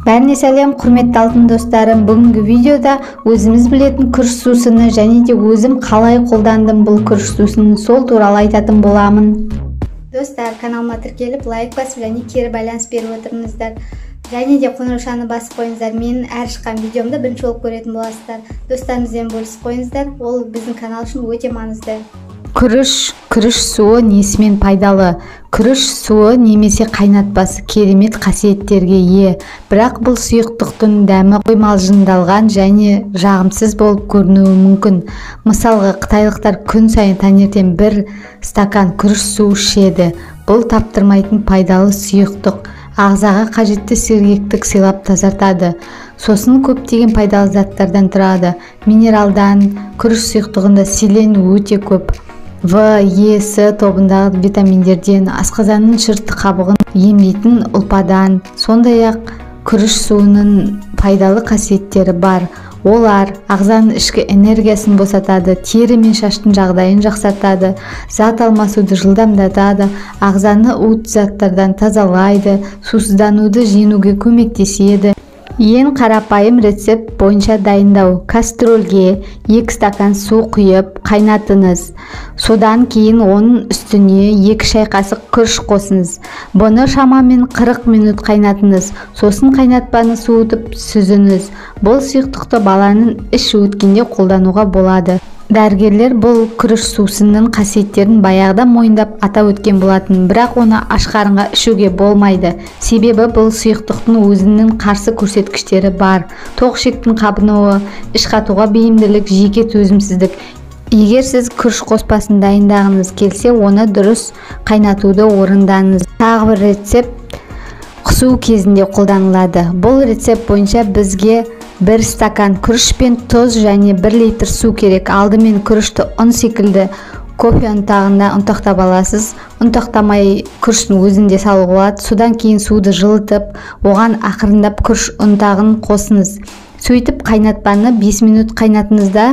Бәріне сәлем, құрметті алтын достарым. Бүгінгі видеода өзіміз білетін күріш сусыны және де өзім қалай қолдандым бұл күріш сусынын сол туралы айтатын боламын. Достар, каналыма тіркеліп, лайк басып және кері байланыс беріп отырыңыздар. Және де қоңыраушаны басып қойыңыздар. Менің әр шыққан видеомда бірінші болып көретін боласыздар. Достарыңызбен бөлісіп қойыңыздар. Ол біздің канал үшін өте маңызды. Күріш суы несімен пайдалы? Күріш суы немесе қайнатпасы керемет қасиеттерге ие. Бірақ бұл сұйықтықтың дәмі қоймалжындалған және жағымсыз болып көрінуі мүмкін. Мысалға, қытайлықтар күн сайын таңертең бір стакан күріш суы ішеді. Бұл таптырмайтын пайдалы сұйықтық. Ағзаға қажетті сергектік сыйлап тазартады. Сосын көптеген пайдалы заттардан тұрады. Минералдан, күріш сұйықтығында селен өте көп. В, Е, С тобындағы витаминдерден, асқазанның шырты қабығын емдейтін ұлпадан, сондай-ақ күріш суының пайдалы қасиеттері бар. Олар ағзаның ішкі энергиясын босатады, тері мен шаштың жағдайын жақсартады, зат алмасуды жылдамдатады, ағзаны уыт заттардан тазалайды, сусыздануды жеңуге көмектеседі. Ең қарапайым рецепт бойынша дайындау. Кастрөлге 2 стакан су құйып қайнатыңыз. Содан кейін оның үстіне 2 шай қасық күріш қосыңыз. Бұны шамамен 40 минут қайнатыңыз. Сосын қайнатпаны суытып сүзіңіз. Бұл сұйықтықты баланың іші өткенде қолдануға болады. Дәрігерлер бұл күріш сусынның қасиеттерін баяғыда мойындап атап өткен болатын, бірақ оны аш қарынға ішуге болмайды. Себебі бұл сұйықтықтың өзінің қарсы көрсеткіштері бар. Тоқ ішектің қабынуы, іш қатуға бейімділік, жеке төзімсіздік. Егер сіз күріш қоспасын дайындағыңыз келсе, оны дұрыс қайнатуды орындаңыз. Тағы бір рецепт құсу кезінде қолданылады. Бұл рецепт бойынша бізге 1 стакан күріш пен тұз және 1 литр су керек. Алдымен күрішті ұн секілді кофе ұнтағында ұнтақтап аласыз. Ұнтақтамай күріштің өзінде салуға болады. Содан кейін суды жылытып, оған ақырындап күріш ұнтағын қосыңыз. Сөйтіп қайнатпаны 5 минут қайнатыңызда,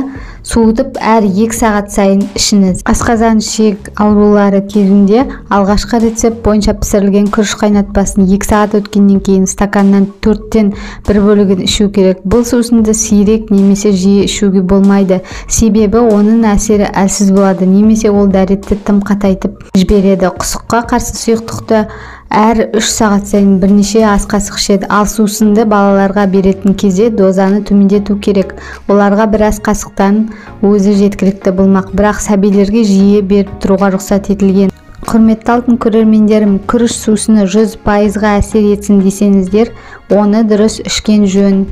суытып әр 2 сағат сайын ішіңіз. Асқазан ішек аурулары кезінде алғашқы рецепт бойынша пісірілген күріш қайнатпасын 2 сағат өткеннен кейін стаканнан 4-тен 1 бөлігін ішу керек. Бұл сусынды сирек немесе жиі ішуге болмайды. Себебі оның әсері әлсіз болады, немесе ол дәретті тым қатайтып жібереді. Құсыққа қарсы сұйықтықты әр 3 сағат сайын бірнеше ас қасық ішеді. Ал сусынды балаларға беретін кезде дозаны төмендету керек. Оларға бір ас қасықтан өзі жеткілікті болмақ, бірақ сәбилерге жиі беріп тұруға рұқсат етілген. Құрметті алтын көрермендерім, күріш сусыны 100%-ға әсер етсін десеңіздер, оны дұрыс ішкен жөн.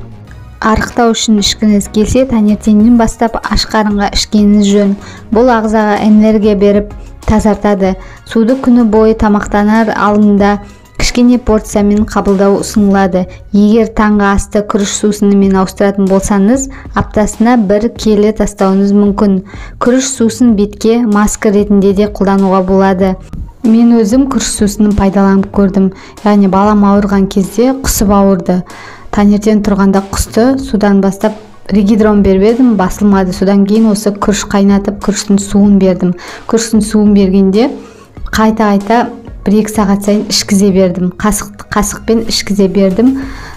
Арықтау үшін ішкіңіз келсе, таңертеңнен бастап аш қарынға ішкеніңіз жөн. Бұл ағзаға энергия беріп тазартады. Суды күні бойы тамақтанар алдында кішкене порциямен қабылдау ұсынылады. Егер таңғы асты күріш сусынымен ауыстыратын болсаңыз, аптасына 1 келі тастауыңыз мүмкін. Күріш сусын бетке маска ретінде де қолдануға болады. Мен өзім күріш сусынын пайдаланып көрдім. Яғни балам ауырған кезде құсып ауырды. Таңертең тұрғанда құсты, судан бастап регидрон беріп едім, басылмады. Содан кейін осы күріш қайнатып, күріштің суын бердім. Күріштің суын бергенде қайта 1-2 сағат сайын ішкізе бердім. Қасықпен ішкізе бердім.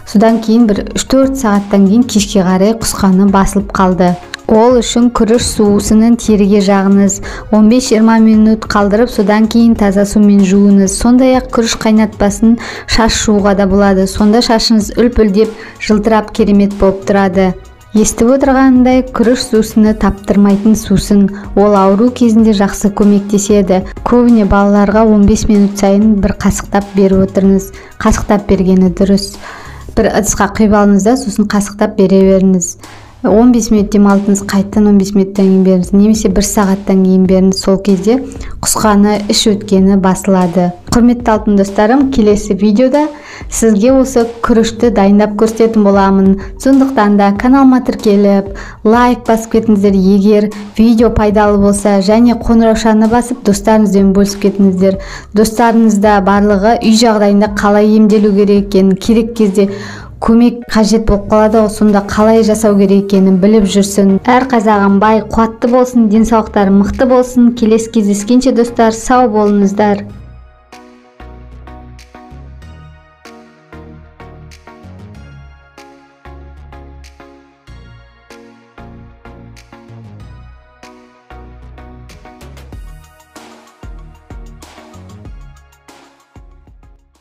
Содан кейін 3-4 сағаттан кейін кешке қарай құсқаны басылып қалды. Ол үшін күріш суысының теріге жағыңыз. 15-20 минут қалдырып, содан кейін таза сумен жуыңыз. Сондай-ақ күріш қайнатпасын шаш жууға да болады. Сонда шашыңыз үлпілдеп, жылтырап керемет болып тұрады. Естіп отырғандай, күріш сусыны таптырмайтын сусын. Ол ауру кезінде жақсы көмектеседі. Көбіне балаларға 15 минут сайын бір қасықтап беріп отырыңыз. Қасықтап бергені дұрыс. Бір ыдысқа құйып алыңыз да, сосын қасықтап бере беріңіз. 15 минут демалтыңыз, қайттан 15 минуттан кейін беріңіз, немесе 1 сағаттан кейін беріңіз. Сол кезде құсқаны, іш өткені басылады. Құрметті алтын достарым, келесі видеода сізге осы күрішті дайындап көрсететін боламын. Сондықтан да каналыма тіркеліп, лайк басып кетіңіздер егер видео пайдалы болса, және қоңыраушаны басып достарыңызбен бөлісіп кетіңіздер. Достарыңызда барлығы үй жағдайында қалай емделу керек екенін, керек кезде көмек қажет болып қалады, сонда қалай жасау керек екенін біліп жүрсін. Әр қазағым бай, қуатты болсын, денсаулықтары мықты болсын. Келесі кездескенше достар, сау болыңыздар.